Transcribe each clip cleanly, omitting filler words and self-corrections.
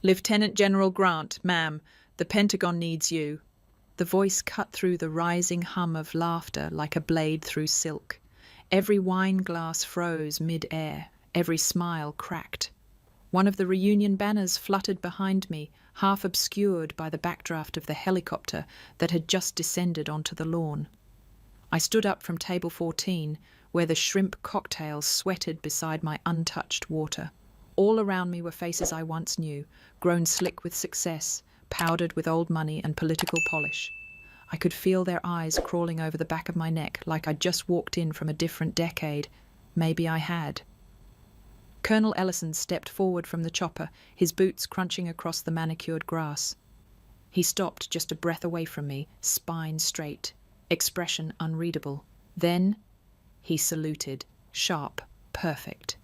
"Lieutenant General Grant, ma'am, the Pentagon needs you." The voice cut through the rising hum of laughter like a blade through silk. Every wine glass froze mid-air, every smile cracked. One of the reunion banners fluttered behind me, half obscured by the backdraft of the helicopter that had just descended onto the lawn. I stood up from table 14, where the shrimp cocktails sweated beside my untouched water. All around me were faces I once knew, grown slick with success, powdered with old money and political polish. I could feel their eyes crawling over the back of my neck like I'd just walked in from a different decade. Maybe I had. Colonel Ellison stepped forward from the chopper, his boots crunching across the manicured grass. He stopped just a breath away from me, spine straight, expression unreadable. Then he saluted, sharp, perfect.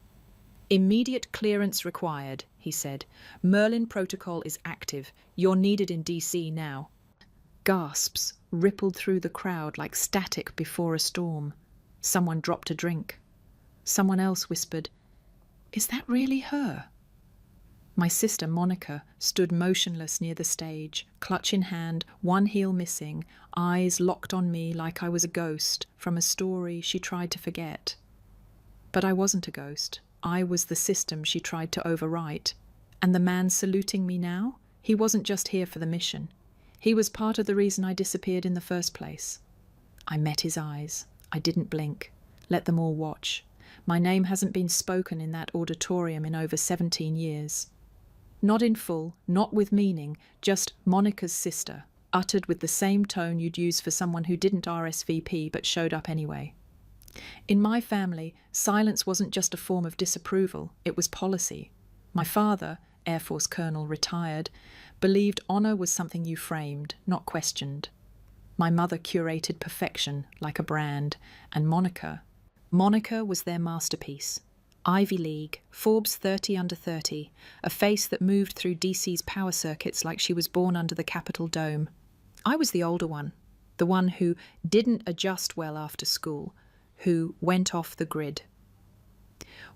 "Immediate clearance required," he said. "Merlin Protocol is active. You're needed in D.C. now." Gasps rippled through the crowd like static before a storm. Someone dropped a drink. Someone else whispered, "Is that really her?" My sister, Monica, stood motionless near the stage, clutch in hand, one heel missing, eyes locked on me like I was a ghost from a story she tried to forget. But I wasn't a ghost. I was the system she tried to overwrite. And the man saluting me now, he wasn't just here for the mission. He was part of the reason I disappeared in the first place. I met his eyes. I didn't blink. Let them all watch. My name hasn't been spoken in that auditorium in over 17 years. Not in full, not with meaning, just Monica's sister, uttered with the same tone you'd use for someone who didn't RSVP but showed up anyway. In my family, silence wasn't just a form of disapproval, it was policy. My father, Air Force Colonel retired, believed honor was something you framed, not questioned. My mother curated perfection like a brand, and Monica was their masterpiece. Ivy League, Forbes 30 under 30, a face that moved through DC's power circuits like she was born under the Capitol dome. I was the older one, the one who didn't adjust well after school, who went off the grid.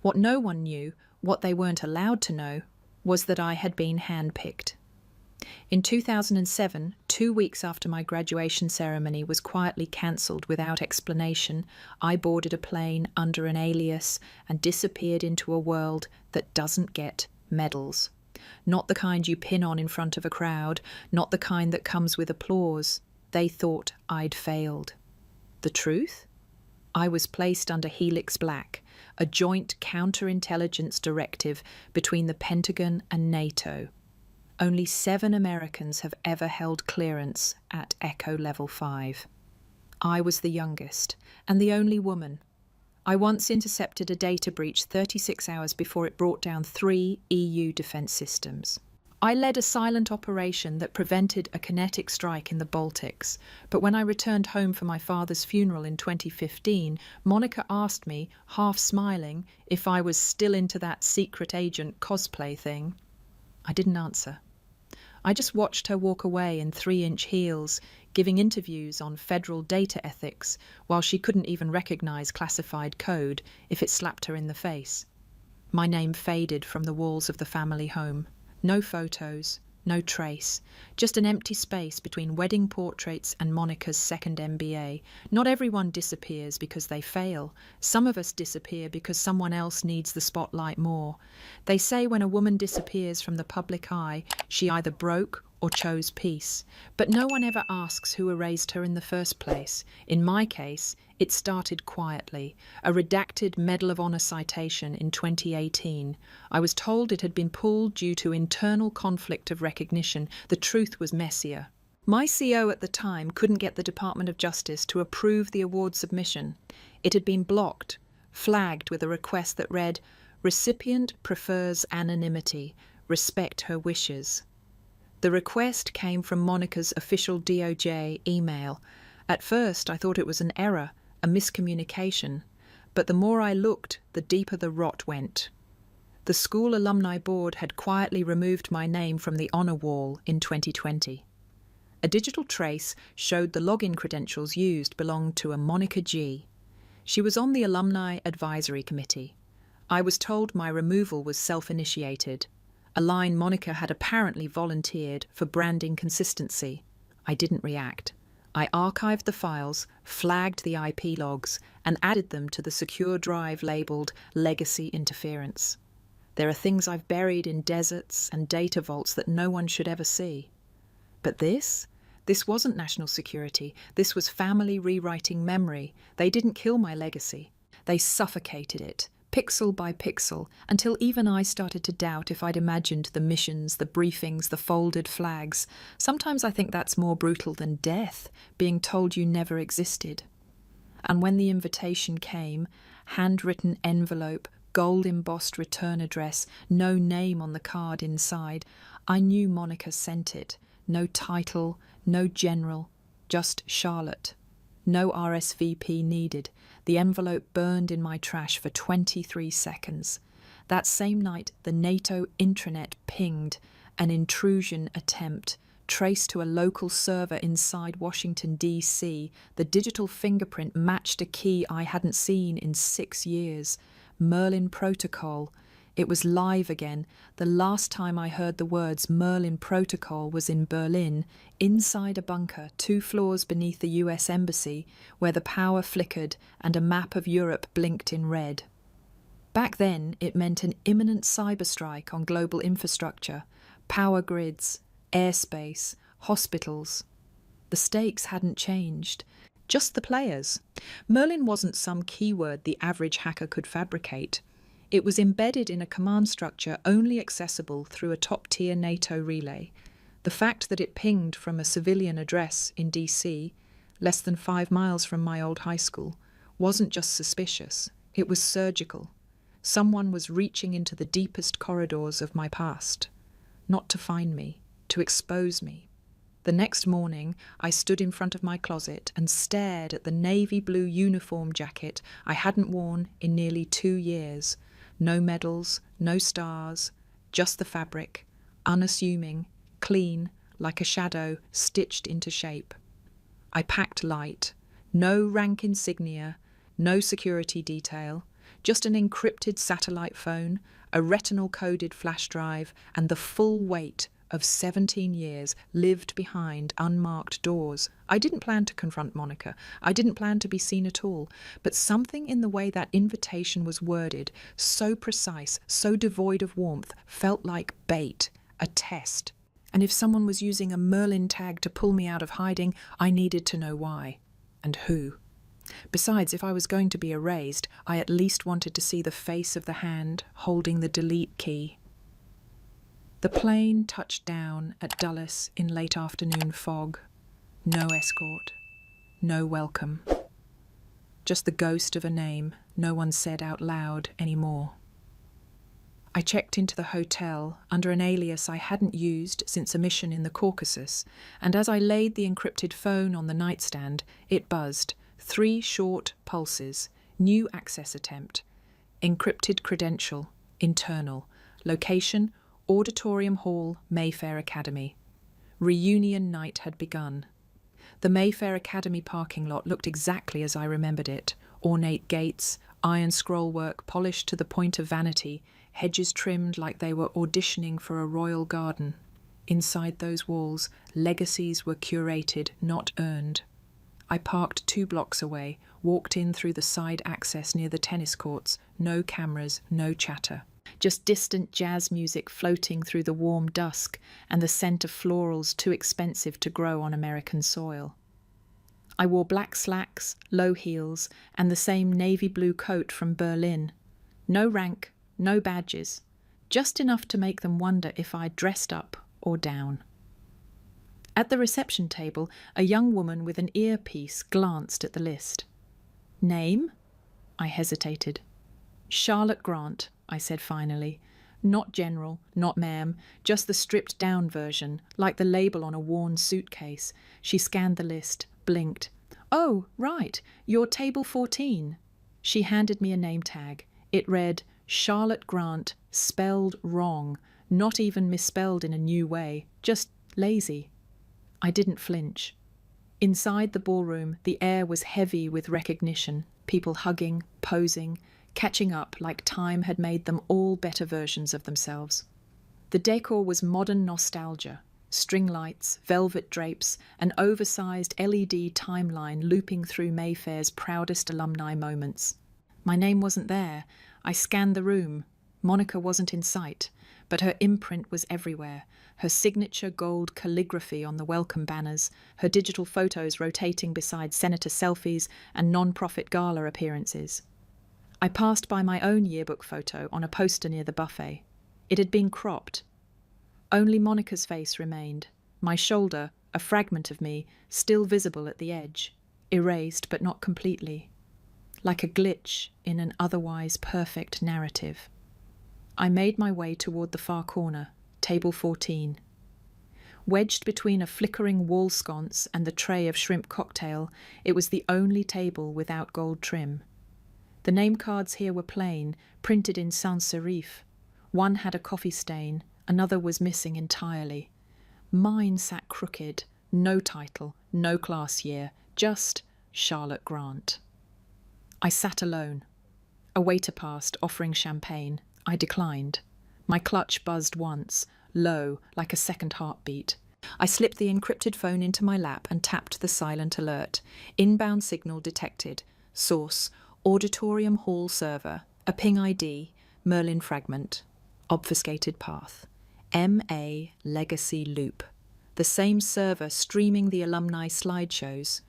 What no one knew, what they weren't allowed to know, was that I had been handpicked. In 2007, 2 weeks after my graduation ceremony was quietly cancelled without explanation, I boarded a plane under an alias and disappeared into a world that doesn't get medals. Not the kind you pin on in front of a crowd, not the kind that comes with applause. They thought I'd failed. The truth? I was placed under Helix Black, a joint counterintelligence directive between the Pentagon and NATO. Only 7 Americans have ever held clearance at Echo Level 5. I was the youngest, and the only woman. I once intercepted a data breach 36 hours before it brought down 3 EU defence systems. I led a silent operation that prevented a kinetic strike in the Baltics, but when I returned home for my father's funeral in 2015, Monica asked me, half smiling, if I was still into that secret agent cosplay thing. I didn't answer. I just watched her walk away in 3-inch heels, giving interviews on federal data ethics, while she couldn't even recognise classified code if it slapped her in the face. My name faded from the walls of the family home. No photos, no trace, just an empty space between wedding portraits and Monica's second MBA. Not everyone disappears because they fail. Some of us disappear because someone else needs the spotlight more. They say when a woman disappears from the public eye, she either broke or chose peace. But no one ever asks who erased her in the first place. In my case, it started quietly. A redacted Medal of Honor citation in 2018. I was told it had been pulled due to internal conflict of recognition. The truth was messier. My CO at the time couldn't get the Department of Justice to approve the award submission. It had been blocked, flagged with a request that read, "Recipient prefers anonymity. Respect her wishes." The request came from Monica's official DOJ email. At first, I thought it was an error, a miscommunication, but the more I looked, the deeper the rot went. The school alumni board had quietly removed my name from the honor wall in 2020. A digital trace showed the login credentials used belonged to a Monica G. She was on the Alumni Advisory Committee. I was told my removal was self-initiated. a line Monica had apparently volunteered for branding consistency. I didn't react. I archived the files, flagged the IP logs, and added them to the secure drive labelled Legacy Interference. There are things I've buried in deserts and data vaults that no one should ever see. But this wasn't national security. This was family rewriting memory. They didn't kill my legacy. They suffocated it, pixel by pixel, until even I started to doubt if I'd imagined the missions, the briefings, the folded flags. Sometimes I think that's more brutal than death, being told you never existed. And when the invitation came, handwritten envelope, gold-embossed return address, no name on the card inside, I knew Monica sent it. No title, no general, just Charlotte. No RSVP needed. The envelope burned in my trash for 23 seconds. That same night, the NATO intranet pinged, an intrusion attempt, traced to a local server inside Washington, D.C. The digital fingerprint matched a key I hadn't seen in 6 years. Merlin Protocol. It was live again. The last time I heard the words Merlin Protocol was in Berlin, inside a bunker 2 floors beneath the US Embassy, where the power flickered and a map of Europe blinked in red. Back then, it meant an imminent cyberstrike on global infrastructure, power grids, airspace, hospitals. The stakes hadn't changed, just the players. Merlin wasn't some keyword the average hacker could fabricate. It was embedded in a command structure only accessible through a top-tier NATO relay. The fact that it pinged from a civilian address in DC, less than 5 miles from my old high school, wasn't just suspicious, it was surgical. Someone was reaching into the deepest corridors of my past, not to find me, to expose me. The next morning, I stood in front of my closet and stared at the navy blue uniform jacket I hadn't worn in nearly 2 years. No medals, no stars, just the fabric, unassuming, clean, like a shadow stitched into shape. I packed light, no rank insignia, no security detail, just an encrypted satellite phone, a retinal-coded flash drive, and the full weight of 17 years lived behind unmarked doors. I didn't plan to confront Monica. I didn't plan to be seen at all. But something in the way that invitation was worded, so precise, so devoid of warmth, felt like bait, a test. And if someone was using a Merlin tag to pull me out of hiding, I needed to know why and who. Besides, if I was going to be erased, I at least wanted to see the face of the hand holding the delete key. The plane touched down at Dulles in late afternoon fog. No escort, no welcome. Just the ghost of a name no one said out loud anymore. I checked into the hotel under an alias I hadn't used since a mission in the Caucasus, and as I laid the encrypted phone on the nightstand, it buzzed. 3 short pulses. New access attempt. Encrypted credential. Internal. Location: Auditorium Hall, Mayfair Academy. Reunion night had begun. The Mayfair Academy parking lot looked exactly as I remembered it. Ornate gates, iron scrollwork polished to the point of vanity, hedges trimmed like they were auditioning for a royal garden. Inside those walls, legacies were curated, not earned. I parked 2 blocks away, walked in through the side access near the tennis courts. No cameras, no chatter. Just distant jazz music floating through the warm dusk and the scent of florals too expensive to grow on American soil. I wore black slacks, low heels, and the same navy blue coat from Berlin. No rank, no badges, just enough to make them wonder if I'd dressed up or down. At the reception table, a young woman with an earpiece glanced at the list. Name? I hesitated. Charlotte Grant, I said finally. Not general, not ma'am, just the stripped-down version, like the label on a worn suitcase. She scanned the list, blinked. Oh, right, you're table 14. She handed me a name tag. It read, Charlotte Grant, spelled wrong, not even misspelled in a new way, just lazy. I didn't flinch. Inside the ballroom, the air was heavy with recognition, people hugging, posing, catching up like time had made them all better versions of themselves. The decor was modern nostalgia. String lights, velvet drapes, an oversized LED timeline looping through Mayfair's proudest alumni moments. My name wasn't there. I scanned the room. Monica wasn't in sight, but her imprint was everywhere. Her signature gold calligraphy on the welcome banners, her digital photos rotating beside senator selfies and non-profit gala appearances. I passed by my own yearbook photo on a poster near the buffet. It had been cropped. Only Monica's face remained, my shoulder, a fragment of me, still visible at the edge, erased but not completely, like a glitch in an otherwise perfect narrative. I made my way toward the far corner, table 14. Wedged between a flickering wall sconce and the tray of shrimp cocktail, it was the only table without gold trim. The name cards here were plain, printed in sans serif. One had a coffee stain, another was missing entirely. Mine sat crooked, no title, no class year, just Charlotte Grant. I sat alone. A waiter passed, offering champagne. I declined. My clutch buzzed once, low, like a second heartbeat. I slipped the encrypted phone into my lap and tapped the silent alert. Inbound signal detected. Source, Auditorium Hall server. A ping ID, Merlin fragment. Obfuscated path. MA Legacy Loop. The same server streaming the alumni slideshows.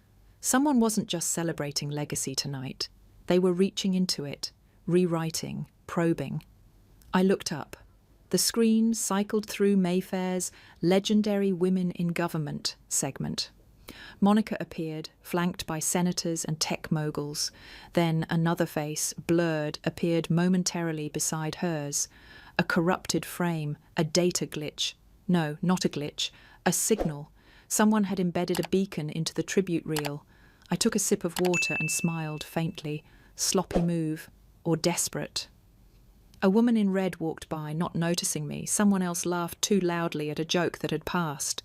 Someone wasn't just celebrating legacy tonight. They were reaching into it, rewriting, probing. I looked up. The screen cycled through Mayfair's Legendary Women in Government segment. Monica appeared, flanked by senators and tech moguls. Then another face, blurred, appeared momentarily beside hers. A corrupted frame, a data glitch. No, not a glitch, a signal. Someone had embedded a beacon into the tribute reel. I took a sip of water and smiled faintly. Sloppy move, or desperate. A woman in red walked by, not noticing me. Someone else laughed too loudly at a joke that had passed.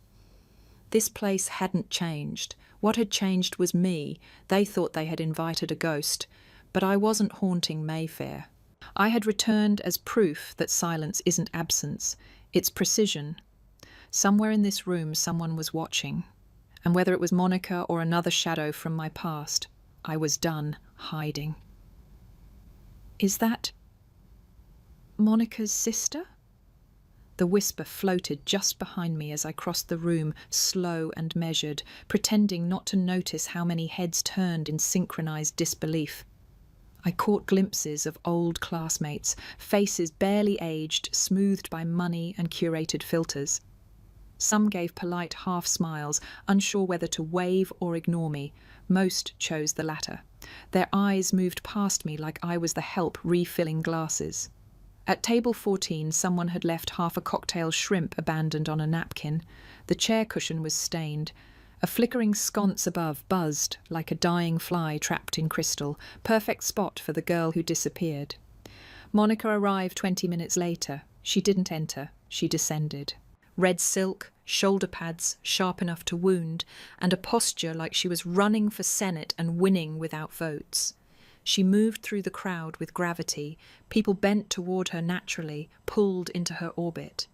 This place hadn't changed. What had changed was me. They thought they had invited a ghost, but I wasn't haunting Mayfair. I had returned as proof that silence isn't absence, it's precision. Somewhere in this room someone was watching, and whether it was Monica or another shadow from my past, I was done hiding. Is that Monica's sister? The whisper floated just behind me as I crossed the room, slow and measured, pretending not to notice how many heads turned in synchronized disbelief. I caught glimpses of old classmates, faces barely aged, smoothed by money and curated filters. Some gave polite half smiles, unsure whether to wave or ignore me. Most chose the latter. Their eyes moved past me like I was the help refilling glasses. At table 14, someone had left half a cocktail shrimp abandoned on a napkin. The chair cushion was stained. A flickering sconce above buzzed like a dying fly trapped in crystal, perfect spot for the girl who disappeared. Monica arrived 20 minutes later. She didn't enter, she descended. Red silk, shoulder pads sharp enough to wound, and a posture like she was running for Senate and winning without votes. She moved through the crowd with gravity. People bent toward her naturally, pulled into her orbit.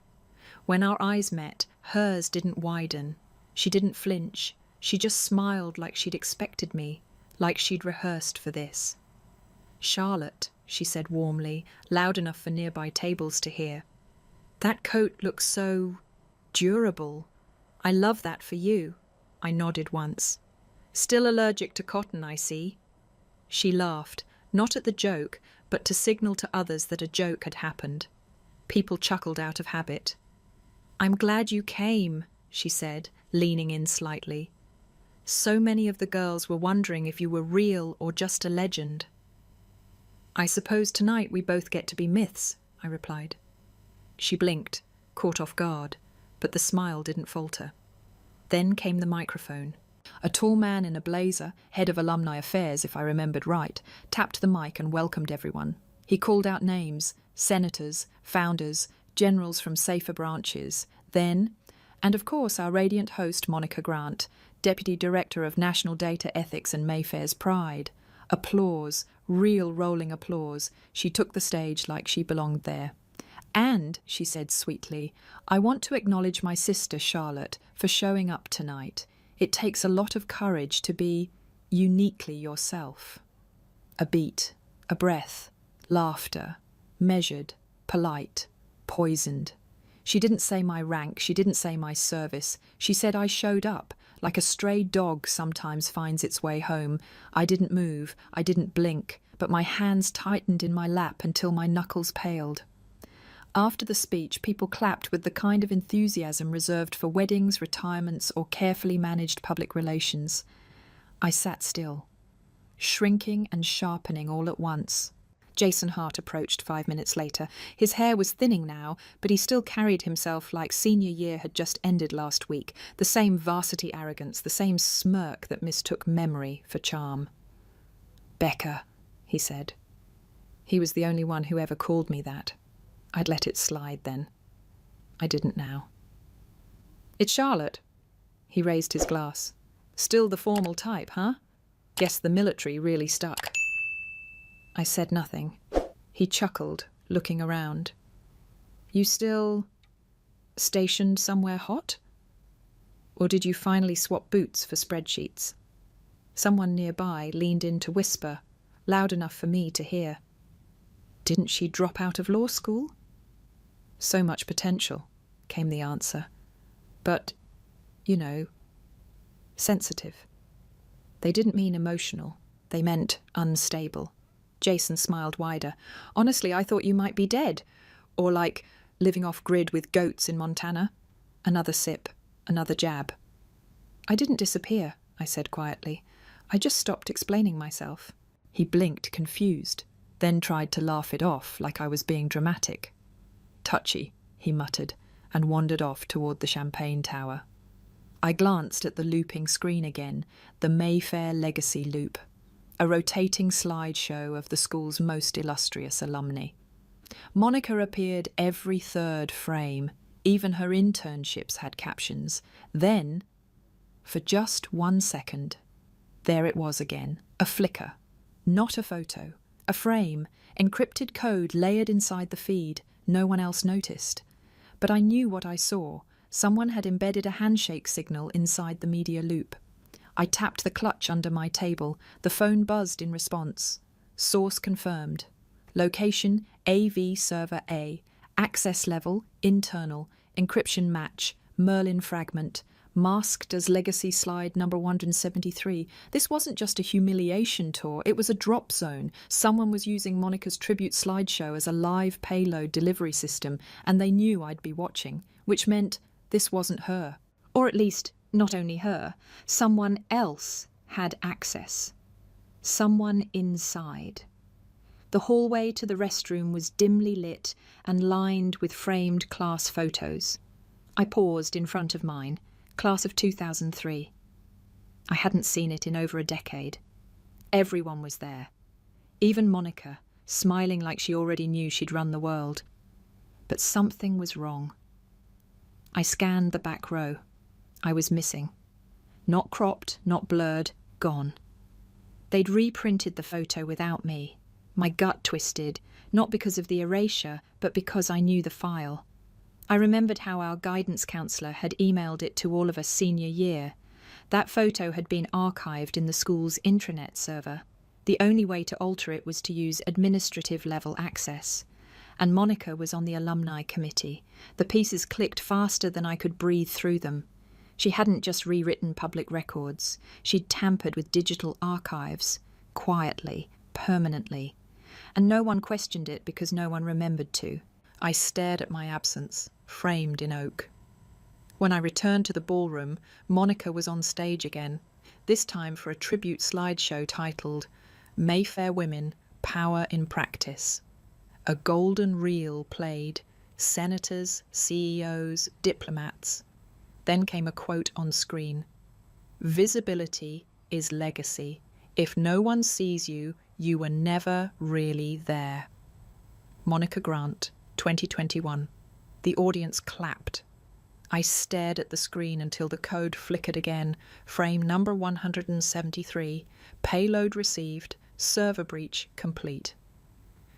When our eyes met, hers didn't widen. She didn't flinch. She just smiled like she'd expected me, like she'd rehearsed for this. "Charlotte," she said warmly, loud enough for nearby tables to hear. "That coat looks so durable. I love that for you." I nodded once. "Still allergic to cotton, I see." She laughed, not at the joke, but to signal to others that a joke had happened. People chuckled out of habit. "I'm glad you came," she said, leaning in slightly. "So many of the girls were wondering if you were real or just a legend." "I suppose tonight we both get to be myths," I replied. She blinked, caught off guard, but the smile didn't falter. Then came the microphone. A tall man in a blazer, head of alumni affairs if I remembered right, tapped the mic and welcomed everyone. He called out names, senators, founders, generals from safer branches, then, and of course our radiant host Monica Grant, Deputy Director of National Data Ethics and Mayfair's Pride. Applause, real rolling applause. She took the stage like she belonged there. And, she said sweetly, I want to acknowledge my sister Charlotte for showing up tonight. It takes a lot of courage to be uniquely yourself. A beat, a breath, laughter, measured, polite, poisoned. She didn't say my rank, she didn't say my service. She said I showed up, like a stray dog sometimes finds its way home. I didn't move, I didn't blink, but my hands tightened in my lap until my knuckles paled. After the speech, people clapped with the kind of enthusiasm reserved for weddings, retirements, or carefully managed public relations. I sat still, shrinking and sharpening all at once. Jason Hart approached 5 minutes later. His hair was thinning now, but he still carried himself like senior year had just ended last week, the same varsity arrogance, the same smirk that mistook memory for charm. "Becca," he said. He was the only one who ever called me that. I'd let it slide then. I didn't now. "It's Charlotte." He raised his glass. "Still the formal type, huh? Guess the military really stuck." I said nothing. He chuckled, looking around. "You still stationed somewhere hot? Or did you finally swap boots for spreadsheets?" Someone nearby leaned in to whisper, loud enough for me to hear. "Didn't she drop out of law school?" "So much potential," came the answer. "But, sensitive." They didn't mean emotional. They meant unstable. Jason smiled wider. "Honestly, I thought you might be dead. Or like living off-grid with goats in Montana." Another sip, another jab. "I didn't disappear," I said quietly. "I just stopped explaining myself." He blinked, confused, then tried to laugh it off like I was being dramatic. "Touchy," he muttered, and wandered off toward the champagne tower. I glanced at the looping screen again, the Mayfair Legacy loop, a rotating slideshow of the school's most illustrious alumni. Monica appeared every third frame. Even her internships had captions. Then, for just 1 second, there it was again, a flicker. Not a photo, a frame, encrypted code layered inside the feed. No one else noticed. But I knew what I saw. Someone had embedded a handshake signal inside the media loop. I tapped the clutch under my table. The phone buzzed in response. Source confirmed. Location, AV Server A. Access level, internal. Encryption match, Merlin fragment. Masked as Legacy Slide number 173. This wasn't just a humiliation tour, it was a drop zone. Someone was using Monica's tribute slideshow as a live payload delivery system, and they knew I'd be watching, which meant this wasn't her. Or at least, not only her. Someone else had access. Someone inside. The hallway to the restroom was dimly lit and lined with framed class photos. I paused in front of mine. Class of 2003. I hadn't seen it in over a decade. Everyone was there. Even Monica, smiling like she already knew she'd run the world. But something was wrong. I scanned the back row. I was missing. Not cropped, not blurred, gone. They'd reprinted the photo without me. My gut twisted, not because of the erasure, but because I knew the file. I remembered how our guidance counsellor had emailed it to all of us senior year. That photo had been archived in the school's intranet server. The only way to alter it was to use administrative-level access. And Monica was on the alumni committee. The pieces clicked faster than I could breathe through them. She hadn't just rewritten public records. She'd tampered with digital archives, quietly, permanently. And no one questioned it because no one remembered to. I stared at my absence, framed in oak. When I returned to the ballroom, Monica was on stage again, this time for a tribute slideshow titled Mayfair Women, Power in Practice. A golden reel played, senators, CEOs, diplomats. Then came a quote on screen. "Visibility is legacy. If no one sees you, you were never really there." Monica Grant, 2021. The audience clapped. I stared at the screen until the code flickered again. Frame number 173. Payload received. Server breach complete.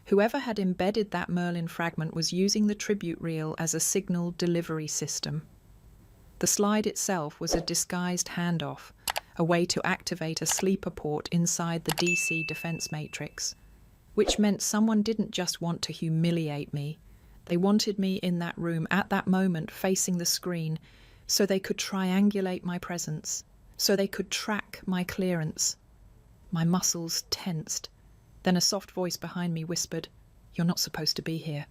Whoever had embedded that Merlin fragment was using the tribute reel as a signal delivery system. The slide itself was a disguised handoff, a way to activate a sleeper port inside the DC defense matrix, which meant someone didn't just want to humiliate me. They wanted me in that room at that moment facing the screen so they could triangulate my presence, so they could track my clearance. My muscles tensed. Then a soft voice behind me whispered, "You're not supposed to be here."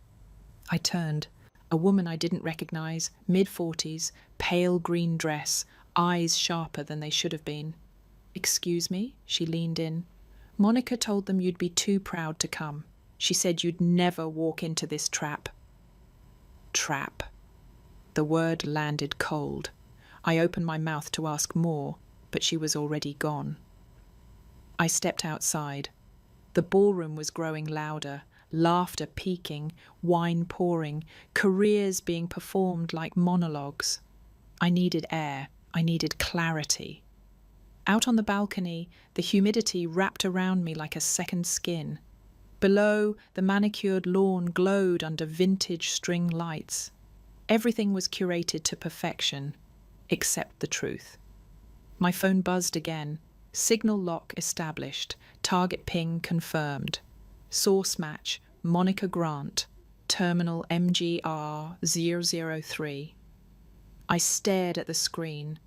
I turned. A woman I didn't recognize, mid-40s, pale green dress, eyes sharper than they should have been. "Excuse me?" She leaned in. "Monica told them you'd be too proud to come. She said you'd never walk into this trap." Trap. The word landed cold. I opened my mouth to ask more, but she was already gone. I stepped outside. The ballroom was growing louder, laughter peaking, wine pouring, careers being performed like monologues. I needed air. I needed clarity. Out on the balcony, the humidity wrapped around me like a second skin. Below, the manicured lawn glowed under vintage string lights. Everything was curated to perfection, except the truth. My phone buzzed again. Signal lock established. Target ping confirmed. Source match, Monica Grant. Terminal MGR003. I stared at the screen.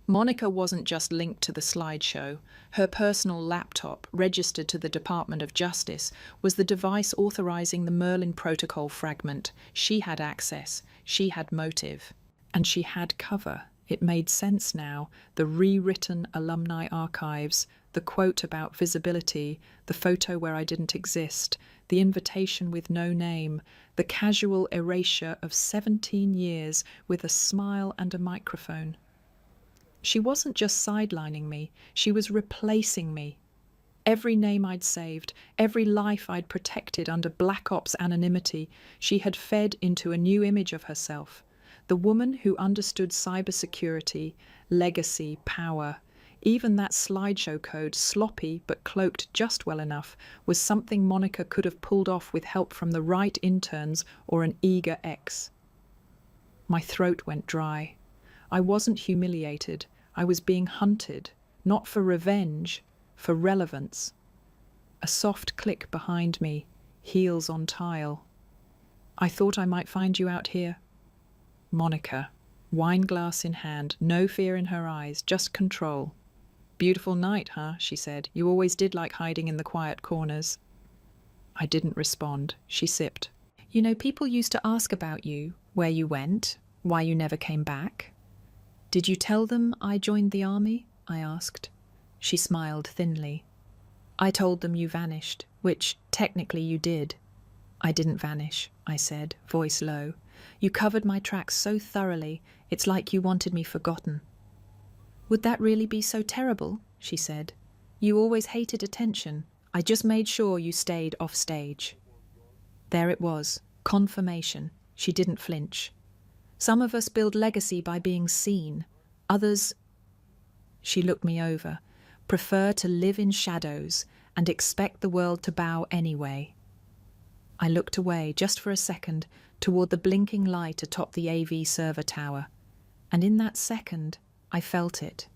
Monica wasn't just linked to the slideshow. Her personal laptop, registered to the Department of Justice, was the device authorizing the Merlin Protocol fragment. She had access. She had motive. And she had cover. It made sense now. The rewritten alumni archives, the quote about visibility, the photo where I didn't exist, the invitation with no name, the casual erasure of 17 years with a smile and a microphone. She wasn't just sidelining me, she was replacing me. Every name I'd saved, every life I'd protected under Black Ops anonymity, she had fed into a new image of herself. The woman who understood cybersecurity, legacy, power. Even that slideshow code, sloppy but cloaked just well enough, was something Monica could have pulled off with help from the right interns or an eager ex. My throat went dry. I wasn't humiliated. I was being hunted, not for revenge, for relevance. A soft click behind me, heels on tile. "I thought I might find you out here." Monica, wine glass in hand, no fear in her eyes, just control. "Beautiful night, huh?" she said. "You always did like hiding in the quiet corners." I didn't respond. She sipped. "You know, people used to ask about you, where you went, why you never came back." "Did you tell them I joined the army?" I asked. She smiled thinly. "I told them you vanished, which technically you did." "I didn't vanish," I said, voice low. "You covered my tracks so thoroughly, it's like you wanted me forgotten." "Would that really be so terrible?" she said. "You always hated attention. I just made sure you stayed off stage." There it was, confirmation. She didn't flinch. "Some of us build legacy by being seen. Others," she looked me over, "prefer to live in shadows and expect the world to bow anyway." I looked away, just for a second, toward the blinking light atop the AV server tower. And in that second, I felt it.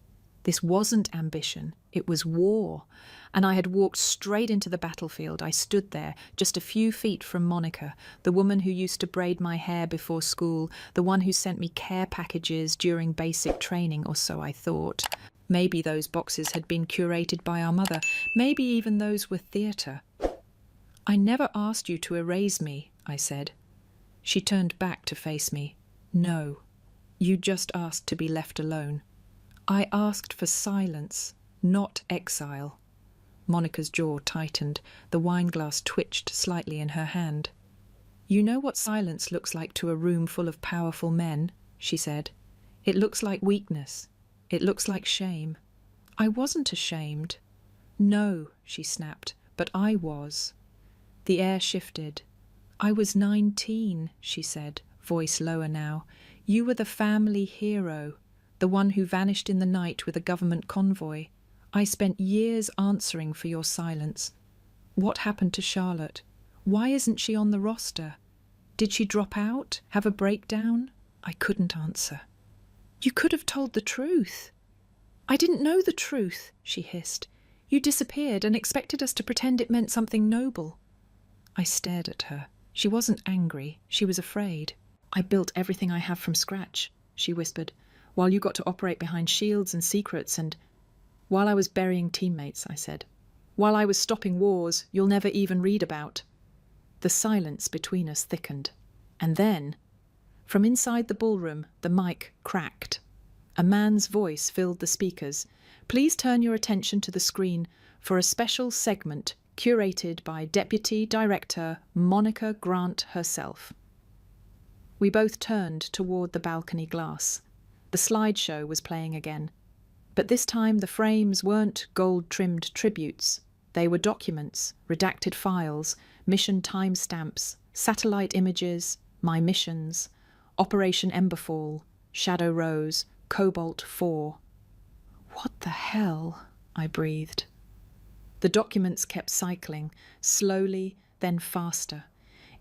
This wasn't ambition, it was war. And I had walked straight into the battlefield. I stood there, just a few feet from Monica, the woman who used to braid my hair before school, the one who sent me care packages during basic training, or so I thought. Maybe those boxes had been curated by our mother. Maybe even those were theatre. "I never asked you to erase me," I said. She turned back to face me. "No, you just asked to be left alone. I asked for silence, not exile." Monica's jaw tightened. The wineglass twitched slightly in her hand. "You know what silence looks like to a room full of powerful men," she said. "It looks like weakness. It looks like shame." I wasn't ashamed. "No," she snapped, "but I was." The air shifted. "I was 19, she said, voice lower now. "You were the family hero, the one who vanished in the night with a government convoy. I spent years answering for your silence. What happened to Charlotte? Why isn't she on the roster? Did she drop out? Have a breakdown? I couldn't answer. You could have told the truth. I didn't know the truth, she hissed. You disappeared and expected us to pretend it meant something noble. I stared at her. She wasn't angry. She was afraid. I built everything I have from scratch, she whispered, while you got to operate behind shields and secrets and... While I was burying teammates, I said. While I was stopping wars you'll never even read about. The silence between us thickened. And then, from inside the ballroom, the mic cracked. A man's voice filled the speakers. Please turn your attention to the screen for a special segment curated by Deputy Director Monica Grant herself. We both turned toward the balcony glass. The slideshow was playing again. But this time the frames weren't gold-trimmed tributes. They were documents, redacted files, mission timestamps, satellite images, my missions, Operation Emberfall, Shadow Rose, Cobalt 4. What the hell? I breathed. The documents kept cycling, slowly, then faster,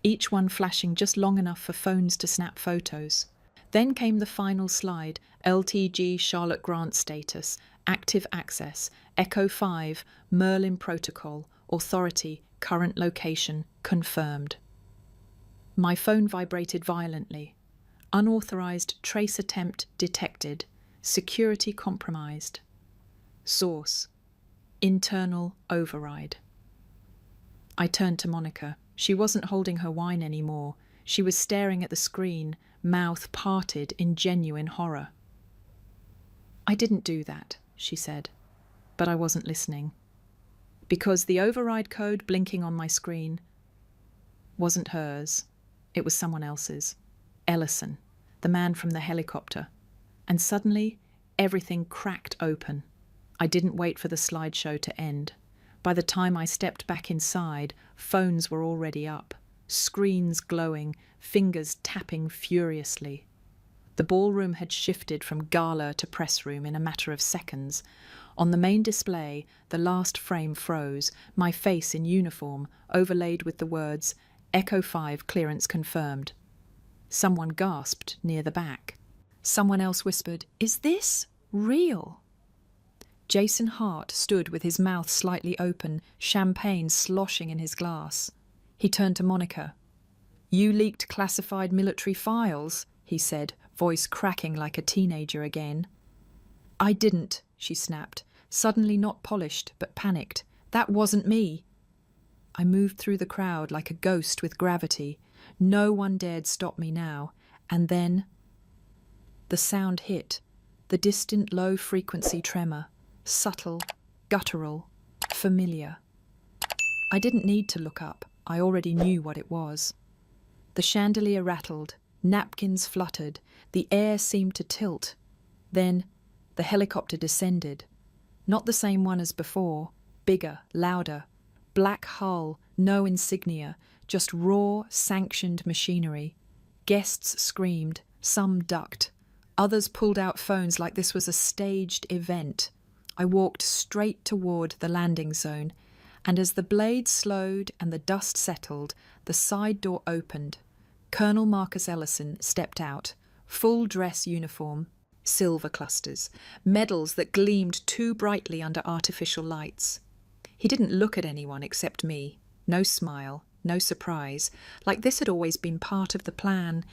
each one flashing just long enough for phones to snap photos. Then came the final slide, LTG Charlotte Grant status, active access, Echo 5, Merlin protocol, authority, current location, confirmed. My phone vibrated violently. Unauthorized trace attempt detected. Security compromised. Source: internal override. I turned to Monica. She wasn't holding her wine anymore. She was staring at the screen, mouth parted in genuine horror. I didn't do that, she said, but I wasn't listening. Because the override code blinking on my screen wasn't hers. It was someone else's. Ellison, the man from the helicopter. And suddenly, everything cracked open. I didn't wait for the slideshow to end. By the time I stepped back inside, phones were already up, screens glowing, fingers tapping furiously. The ballroom had shifted from gala to press room in a matter of seconds. On the main display, the last frame froze, my face in uniform, overlaid with the words, Echo 5 clearance confirmed. Someone gasped near the back. Someone else whispered, "Is this real?" Jason Hart stood with his mouth slightly open, champagne sloshing in his glass. He turned to Monica. "You leaked classified military files," he said, voice cracking like a teenager again. "I didn't," she snapped, suddenly not polished but panicked. "That wasn't me." I moved through the crowd like a ghost with gravity. No one dared stop me now. And then the sound hit, the distant low-frequency tremor, subtle, guttural, familiar. I didn't need to look up. I already knew what it was. The chandelier rattled, napkins fluttered, the air seemed to tilt. Then the helicopter descended. Not the same one as before, bigger, louder, black hull, no insignia, just raw, sanctioned machinery. Guests screamed, some ducked. Others pulled out phones like this was a staged event. I walked straight toward the landing zone, and as the blade slowed and the dust settled, the side door opened. Colonel Marcus Ellison stepped out, full dress uniform, silver clusters, medals that gleamed too brightly under artificial lights. He didn't look at anyone except me. No smile, no surprise, like this had always been part of the plan.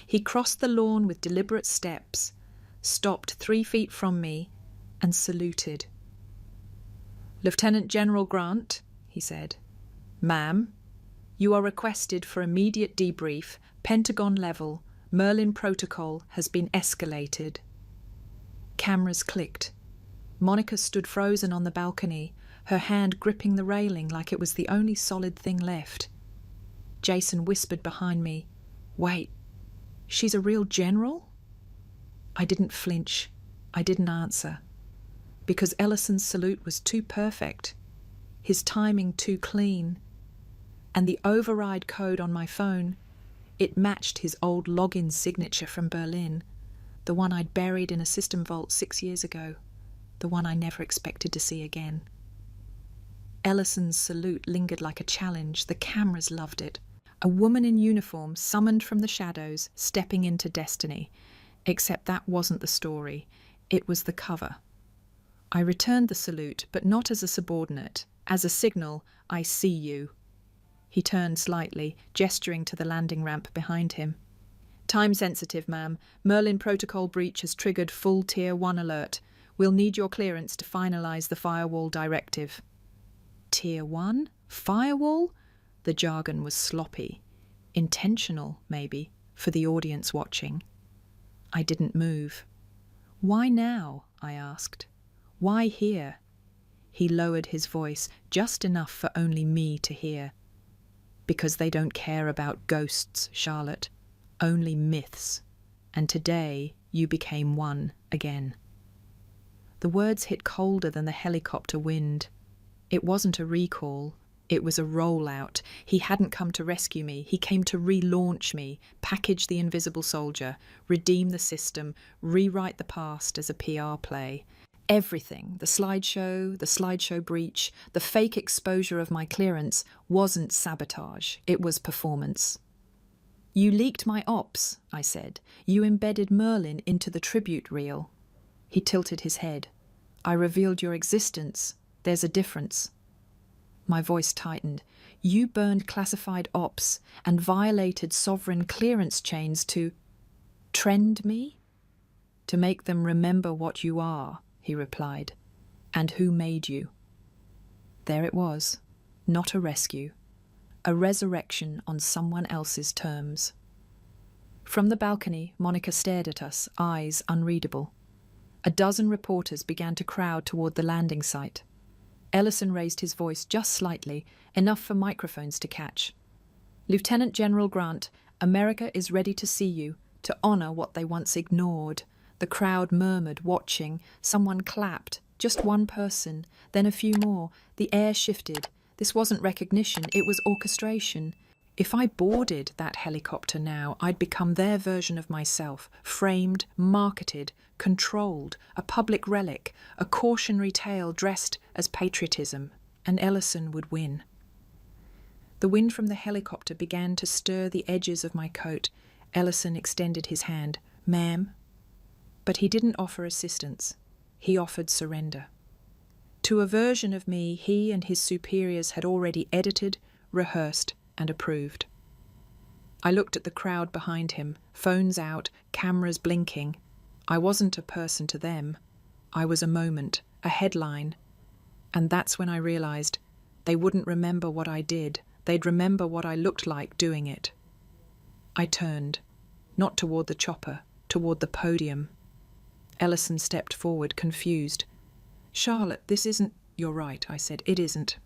He crossed the lawn with deliberate steps, stopped 3 feet from me, and saluted. "Lieutenant General Grant," he said. "Ma'am, you are requested for immediate debrief, Pentagon level. Merlin protocol has been escalated." Cameras clicked. Monica stood frozen on the balcony, her hand gripping the railing like it was the only solid thing left. Jason whispered behind me, "Wait, she's a real general?" I didn't flinch. I didn't answer. Because Ellison's salute was too perfect, his timing too clean, and the override code on my phone, it matched his old login signature from Berlin, the one I'd buried in a system vault 6 years ago, the one I never expected to see again. Ellison's salute lingered like a challenge. The cameras loved it. A woman in uniform summoned from the shadows, stepping into destiny. Except that wasn't the story. It was the cover. I returned the salute, but not as a subordinate. As a signal, I see you. He turned slightly, gesturing to the landing ramp behind him. Time sensitive, ma'am. Merlin protocol breach has triggered full Tier 1 alert. We'll need your clearance to finalise the firewall directive. Tier 1? Firewall? The jargon was sloppy. Intentional, maybe, for the audience watching. I didn't move. Why now? I asked. Why here? He lowered his voice, just enough for only me to hear. Because they don't care about ghosts, Charlotte. Only myths. And today you became one again. The words hit colder than the helicopter wind. It wasn't a recall. It was a rollout. He hadn't come to rescue me. He came to relaunch me, package the invisible soldier, redeem the system, rewrite the past as a PR play. Everything, the slideshow breach, the fake exposure of my clearance, wasn't sabotage. It was performance. You leaked my ops, I said. You embedded Merlin into the tribute reel. He tilted his head. I revealed your existence. There's a difference. My voice tightened. You burned classified ops and violated sovereign clearance chains to trend me? To make them remember what you are, he replied, and who made you. There it was, not a rescue, a resurrection on someone else's terms. From the balcony, Monica stared at us, eyes unreadable. A dozen reporters began to crowd toward the landing site. Ellison raised his voice just slightly, enough for microphones to catch. Lieutenant General Grant, America is ready to see you, to honour what they once ignored. The crowd murmured, watching. Someone clapped. Just one person, then a few more. The air shifted. This wasn't recognition, it was orchestration. If I boarded that helicopter now, I'd become their version of myself, framed, marketed, controlled, a public relic, a cautionary tale dressed as patriotism, and Ellison would win. The wind from the helicopter began to stir the edges of my coat. Ellison extended his hand. Ma'am. But he didn't offer assistance. He offered surrender. To a version of me he and his superiors had already edited, rehearsed, and approved. I looked at the crowd behind him, phones out, cameras blinking. I wasn't a person to them. I was a moment, a headline. And that's when I realized they wouldn't remember what I did. They'd remember what I looked like doing it. I turned, not toward the chopper, toward the podium. Ellison stepped forward, confused. Charlotte, this isn't... You're right, I said. It isn't.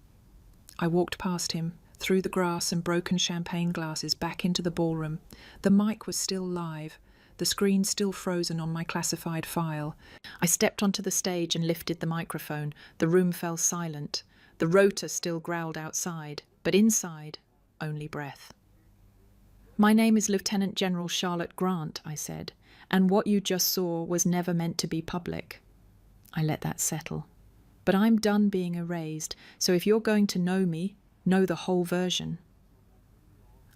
I walked past him, through the grass and broken champagne glasses, back into the ballroom. The mic was still live, the screen still frozen on my classified file. I stepped onto the stage and lifted the microphone. The room fell silent. The rotor still growled outside, but inside, only breath. My name is Lieutenant General Charlotte Grant, I said, and what you just saw was never meant to be public. I let that settle. But I'm done being erased, so if you're going to know me, know the whole version.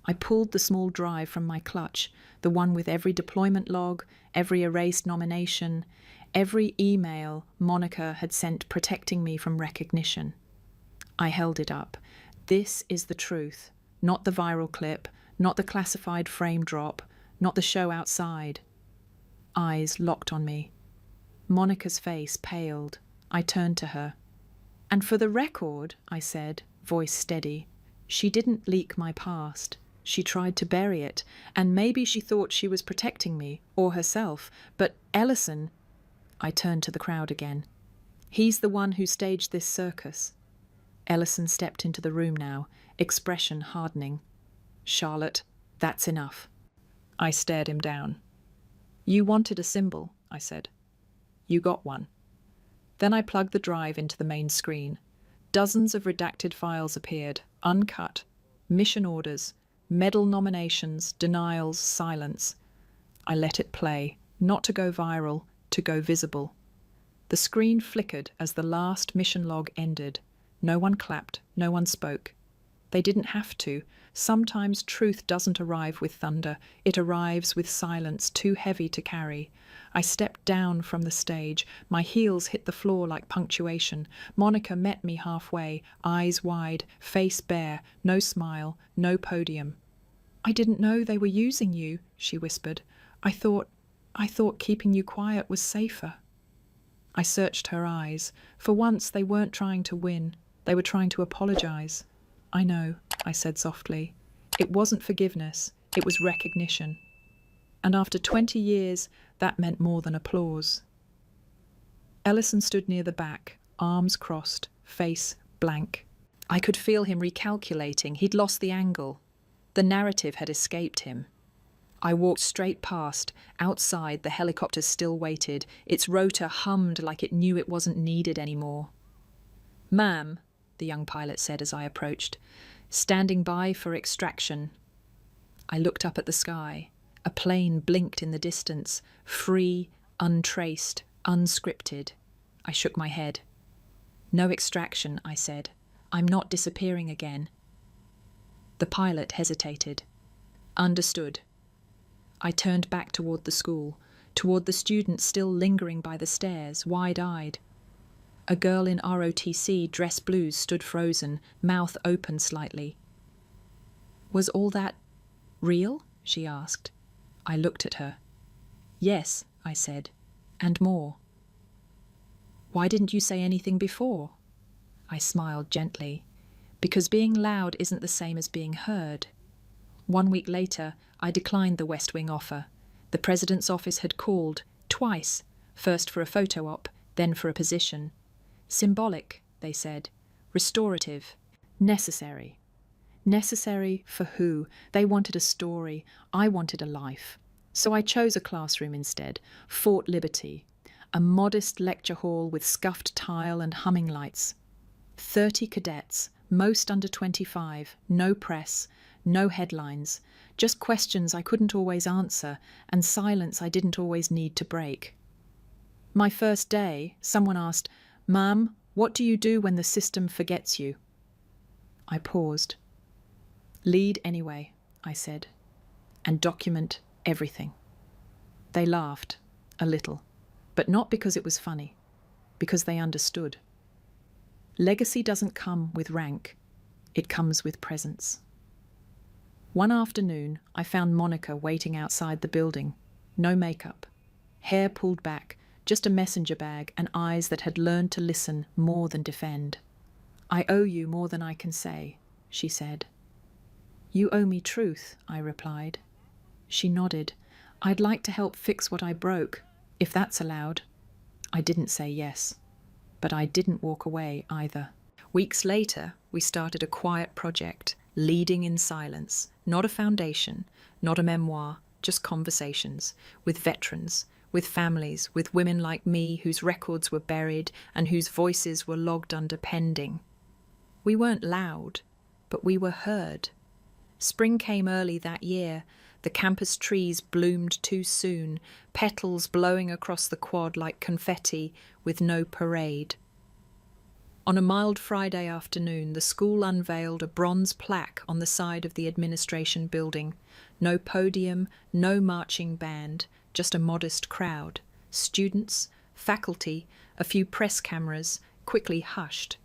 I pulled the small drive from my clutch, the one with every deployment log, every erased nomination, every email Monica had sent protecting me from recognition. I held it up. This is the truth, not the viral clip, not the classified frame drop, not the show outside. Eyes locked on me. Monica's face paled. I turned to her. And for the record, I said, voice steady, she didn't leak my past. She tried to bury it, and maybe she thought she was protecting me, or herself, but Ellison... I turned to the crowd again. He's the one who staged this circus. Ellison stepped into the room now, expression hardening. Charlotte, that's enough. I stared him down. You wanted a symbol, I said. You got one. Then I plugged the drive into the main screen. Dozens of redacted files appeared, uncut. Mission orders, medal nominations, denials, silence. I let it play, not to go viral, to go visible. The screen flickered as the last mission log ended. No one clapped, no one spoke. They didn't have to. Sometimes truth doesn't arrive with thunder. It arrives with silence too heavy to carry. I stepped down from the stage. My heels hit the floor like punctuation. Monica met me halfway, eyes wide, face bare, no smile, no podium. "I didn't know they were using you," she whispered. I thought keeping you quiet was safer." I searched her eyes. For once, they weren't trying to win. They were trying to apologize. "I know," I said softly. It wasn't forgiveness. It was recognition. And after 20 years, that meant more than applause. Ellison stood near the back, arms crossed, face blank. I could feel him recalculating. He'd lost the angle. The narrative had escaped him. I walked straight past. Outside, the helicopter still waited. Its rotor hummed like it knew it wasn't needed anymore. "Ma'am," the young pilot said as I approached, "standing by for extraction." I looked up at the sky. A plane blinked in the distance, free, untraced, unscripted. I shook my head. "No extraction," I said. "I'm not disappearing again." The pilot hesitated. "Understood." I turned back toward the school, toward the students still lingering by the stairs, wide-eyed. A girl in ROTC dress blues stood frozen, mouth open slightly. "Was all that real?" she asked. I looked at her. "Yes," I said, "and more." "Why didn't you say anything before?" I smiled gently. Because being loud isn't the same as being heard. 1 week later, I declined the West Wing offer. The president's office had called, twice, first for a photo op, then for a position. Symbolic, they said. Restorative. Necessary. Necessary for who? They wanted a story. I wanted a life. So I chose a classroom instead. Fort Liberty. A modest lecture hall with scuffed tile and humming lights. 30 cadets, most under 25, no press, no headlines, just questions I couldn't always answer and silence I didn't always need to break. My first day, someone asked, "Ma'am, what do you do when the system forgets you?" I paused. "Lead anyway," I said, "and document everything." They laughed, a little, but not because it was funny, because they understood. Legacy doesn't come with rank, it comes with presence. One afternoon, I found Monica waiting outside the building. No makeup. Hair pulled back, just a messenger bag and eyes that had learned to listen more than defend. "I owe you more than I can say," she said. "You owe me truth," I replied. She nodded. "I'd like to help fix what I broke, if that's allowed." I didn't say yes. But I didn't walk away either. Weeks later, we started a quiet project, leading in silence, not a foundation, not a memoir, just conversations, with veterans, with families, with women like me whose records were buried and whose voices were logged under pending. We weren't loud, but we were heard. Spring came early that year. The campus trees bloomed too soon, petals blowing across the quad like confetti, with no parade. On a mild Friday afternoon, the school unveiled a bronze plaque on the side of the administration building. No podium, no marching band, just a modest crowd. Students, faculty, a few press cameras, quickly hushed.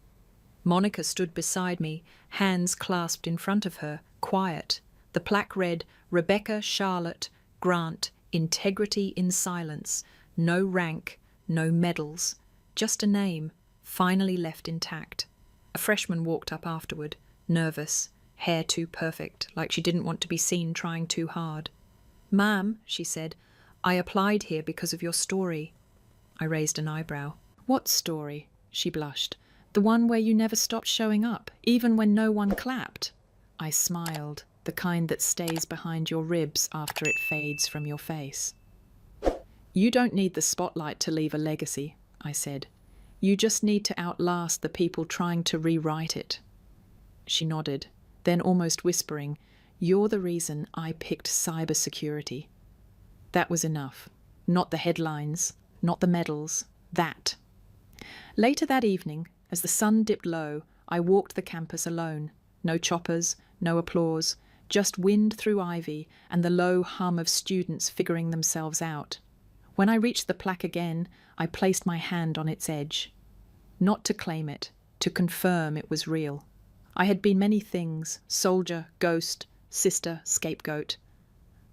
Monica stood beside me, hands clasped in front of her, quiet. The plaque read, "Rebecca Charlotte Grant, integrity in silence. No rank, no medals. Just a name, finally left intact." A freshman walked up afterward, nervous, hair too perfect, like she didn't want to be seen trying too hard. "Ma'am," she said, "I applied here because of your story." I raised an eyebrow. "What story?" She blushed. "The one where you never stopped showing up, even when no one clapped." I smiled, the kind that stays behind your ribs after it fades from your face. "You don't need the spotlight to leave a legacy," I said. "You just need to outlast the people trying to rewrite it." She nodded, then almost whispering, "You're the reason I picked cybersecurity." That was enough. Not the headlines, not the medals, that. Later that evening, as the sun dipped low, I walked the campus alone. No choppers, no applause, just wind through ivy and the low hum of students figuring themselves out. When I reached the plaque again, I placed my hand on its edge. Not to claim it, to confirm it was real. I had been many things: soldier, ghost, sister, scapegoat.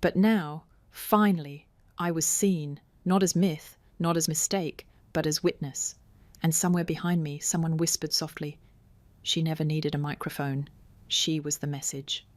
But now, finally, I was seen, not as myth, not as mistake, but as witness. And somewhere behind me, someone whispered softly, "She never needed a microphone. She was the message."